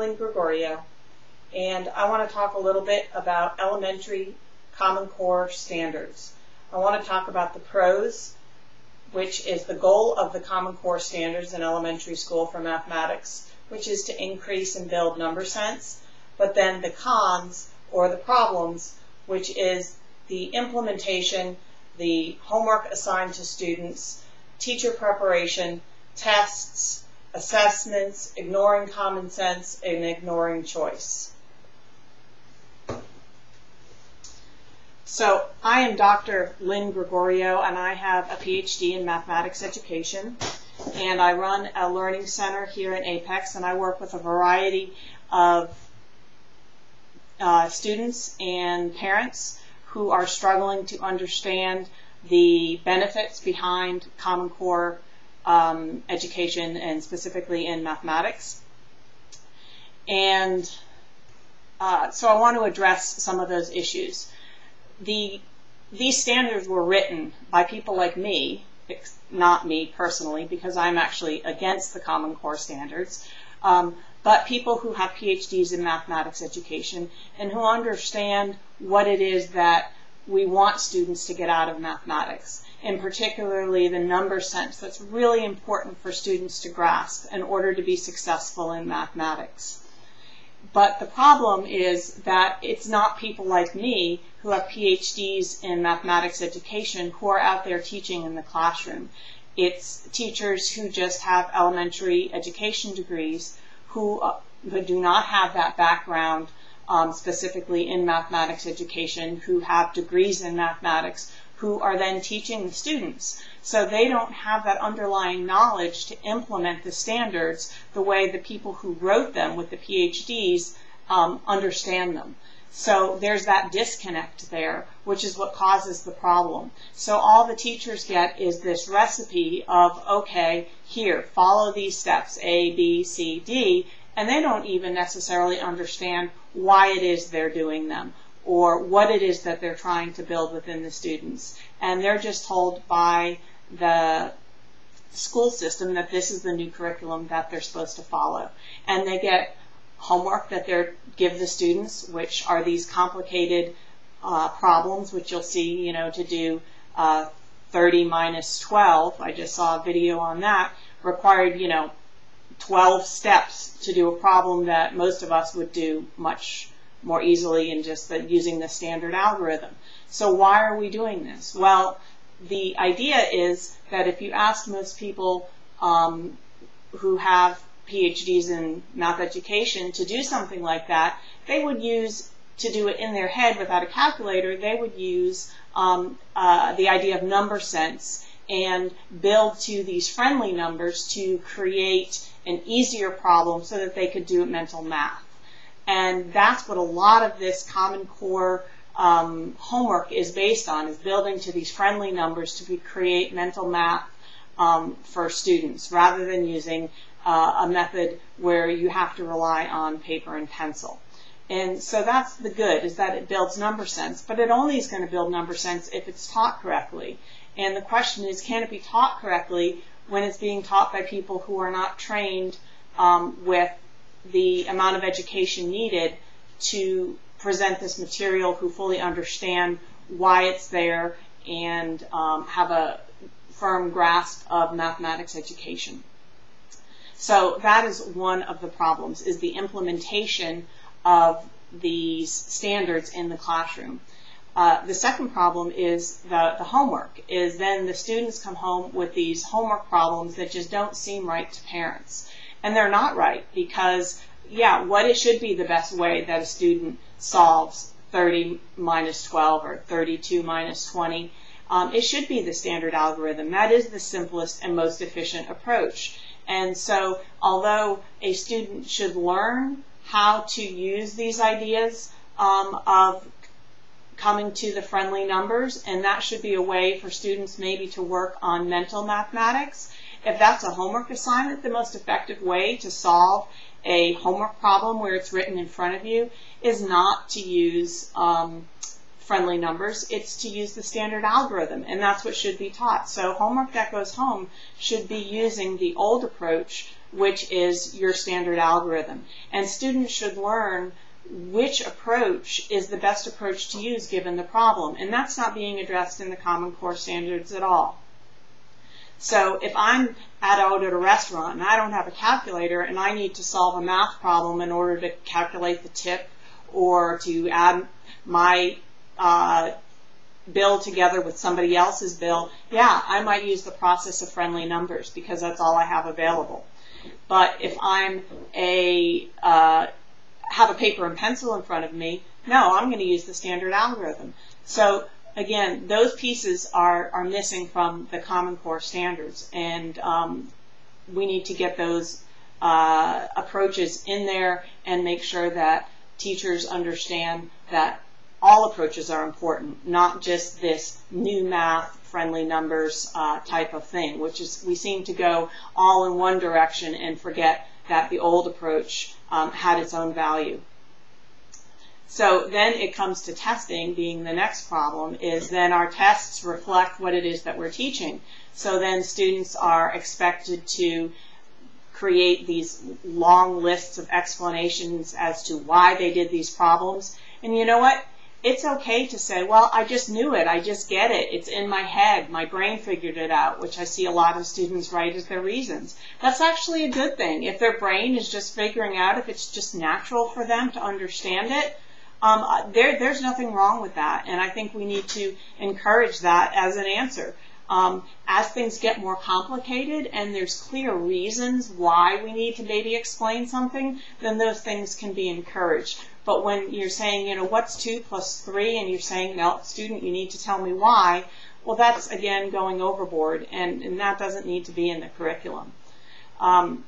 Lynn Gregorio, and I want to talk a little bit about elementary Common Core standards. I want to talk about the pros, which is the goal of the Common Core standards in elementary school for mathematics, which is to increase and build number sense, but then the cons, or the problems, which is the implementation, the homework assigned to students, teacher preparation, tests, assessments, ignoring common sense, and ignoring choice. So I am Dr. Lynn Gregorio, and I have a PhD in mathematics education, and I run a learning center here in Apex, and I work with a variety of students and parents who are struggling to understand the benefits behind Common Core education, and specifically in mathematics. And so I want to address some of those issues. These standards were written by people like me, not me personally, because I'm actually against the Common Core standards, but people who have PhDs in mathematics education and who understand what it is that we want students to get out of mathematics, and particularly the number sense that's really important for students to grasp in order to be successful in mathematics. But the problem is that it's not people like me who have PhDs in mathematics education who are out there teaching in the classroom. It's teachers who just have elementary education degrees who do not have that background specifically in mathematics education, who have degrees in mathematics, who are then teaching the students. So they don't have that underlying knowledge to implement the standards the way the people who wrote them with the PhDs understand them. So there's that disconnect there, which is what causes the problem. So all the teachers get is this recipe of, okay, here, follow these steps, A, B, C, D, and they don't even necessarily understand why it is they're doing them, or what it is that they're trying to build within the students. And they're just told by the school system that this is the new curriculum that they're supposed to follow. And they get homework that they give the students, which are these complicated problems, which you'll see, to do 30 minus 12. I just saw a video on that. Required, 12 steps to do a problem that most of us would do much more easily in just using the standard algorithm. So why are we doing this? Well, the idea is that if you ask most people who have PhDs in math education to do something like that, they would use, to do it in their head without a calculator, they would use the idea of number sense and build to these friendly numbers to create an easier problem so that they could do mental math. And that's what a lot of this Common Core homework is based on, is building to these friendly numbers to create mental math for students, rather than using a method where you have to rely on paper and pencil. And so that's the good, is that it builds number sense, but it only is going to build number sense if it's taught correctly. And the question is, can it be taught correctly when it's being taught by people who are not trained with the amount of education needed to present this material, who fully understand why it's there and have a firm grasp of mathematics education. So that is one of the problems, is the implementation of these standards in the classroom. The second problem is the homework, is then the students come home with these homework problems that just don't seem right to parents. And they're not right, because, what it should be the best way that a student solves 30 minus 12 or 32 minus 20. It should be the standard algorithm. That is the simplest and most efficient approach. And so, although a student should learn how to use these ideas of coming to the friendly numbers, and that should be a way for students maybe to work on mental mathematics. If that's a homework assignment, the most effective way to solve a homework problem where it's written in front of you is not to use friendly numbers, it's to use the standard algorithm, and that's what should be taught. So homework that goes home should be using the old approach, which is your standard algorithm. And students should learn which approach is the best approach to use given the problem. And that's not being addressed in the Common Core standards at all. So if I'm out at a restaurant and I don't have a calculator and I need to solve a math problem in order to calculate the tip or to add my bill together with somebody else's bill, yeah, I might use the process of friendly numbers because that's all I have available. But if I'm have a paper and pencil in front of me, no, I'm going to use the standard algorithm. So again, those pieces are missing from the Common Core standards, and we need to get those approaches in there and make sure that teachers understand that all approaches are important, not just this new math, friendly numbers type of thing, which is we seem to go all in one direction and forget that the old approach had its own value. So then it comes to testing being the next problem, is then our tests reflect what it is that we're teaching. So then students are expected to create these long lists of explanations as to why they did these problems. And you know what? It's okay to say, well, I just knew it, I just get it, it's in my head, my brain figured it out, which I see a lot of students write as their reasons. That's actually a good thing. If their brain is just figuring out, if it's just natural for them to understand it, there's nothing wrong with that, and I think we need to encourage that as an answer. As things get more complicated and there's clear reasons why we need to maybe explain something, then those things can be encouraged. But when you're saying, you know, what's 2 plus 3, and you're saying, no, student, you need to tell me why, well, that's, again, going overboard, and that doesn't need to be in the curriculum. And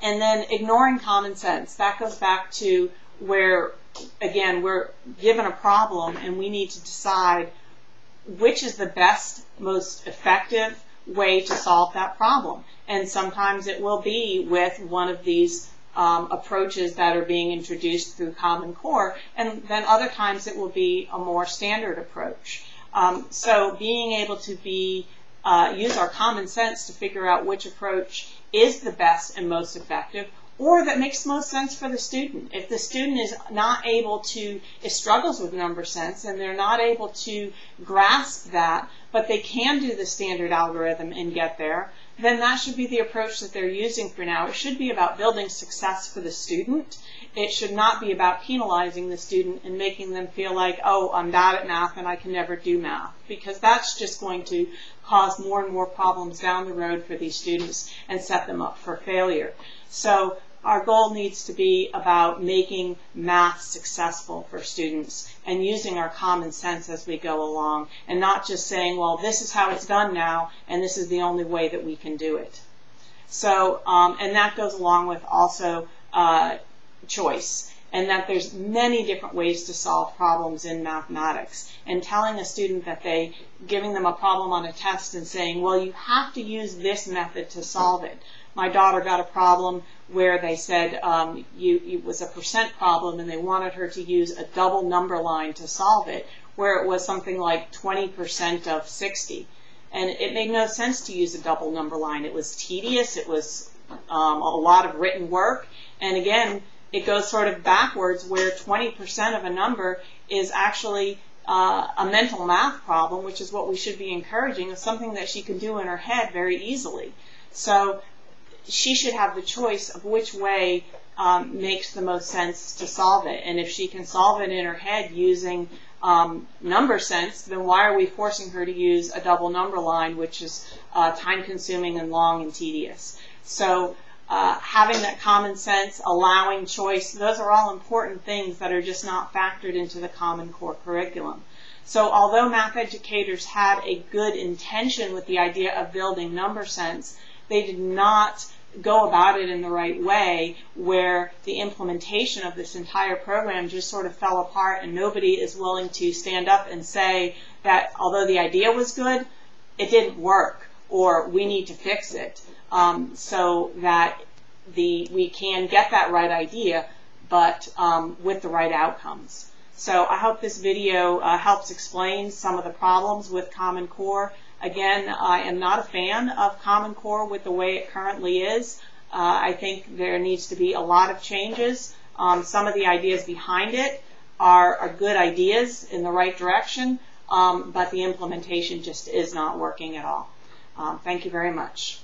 then ignoring common sense. That goes back to where, again, we're given a problem and we need to decide which is the best, most effective way to solve that problem. And sometimes it will be with one of these approaches that are being introduced through Common Core, and then other times it will be a more standard approach. So being able to use our common sense to figure out which approach is the best and most effective, or that makes most sense for the student. If the student is not able to, struggles with number sense, and they're not able to grasp that, but they can do the standard algorithm and get there, then that should be the approach that they're using for now. It should be about building success for the student. It should not be about penalizing the student and making them feel like, oh, I'm bad at math and I can never do math, because that's just going to cause more and more problems down the road for these students and set them up for failure. So our goal needs to be about making math successful for students and using our common sense as we go along, and not just saying, well, this is how it's done now and this is the only way that we can do it. So, and that goes along with also choice, and that there's many different ways to solve problems in mathematics. And telling a student that giving them a problem on a test and saying, well, you have to use this method to solve it. My daughter got a problem where they said it was a percent problem and they wanted her to use a double number line to solve it, where it was something like 20% of 60. And it made no sense to use a double number line. It was tedious, it was a lot of written work, and again, it goes sort of backwards, where 20% of a number is actually a mental math problem, which is what we should be encouraging, is something that she can do in her head very easily. So she should have the choice of which way makes the most sense to solve it. And if she can solve it in her head using number sense, then why are we forcing her to use a double number line, which is time-consuming and long and tedious? So having that common sense, allowing choice, those are all important things that are just not factored into the Common Core curriculum. So although math educators had a good intention with the idea of building number sense, they did not go about it in the right way, where the implementation of this entire program just sort of fell apart, and nobody is willing to stand up and say that although the idea was good, it didn't work, or we need to fix it, so that we can get that right idea, but with the right outcomes. So I hope this video helps explain some of the problems with Common Core. Again, I am not a fan of Common Core with the way it currently is. I think there needs to be a lot of changes. Some of the ideas behind it are good ideas in the right direction, but the implementation just is not working at all. Thank you very much.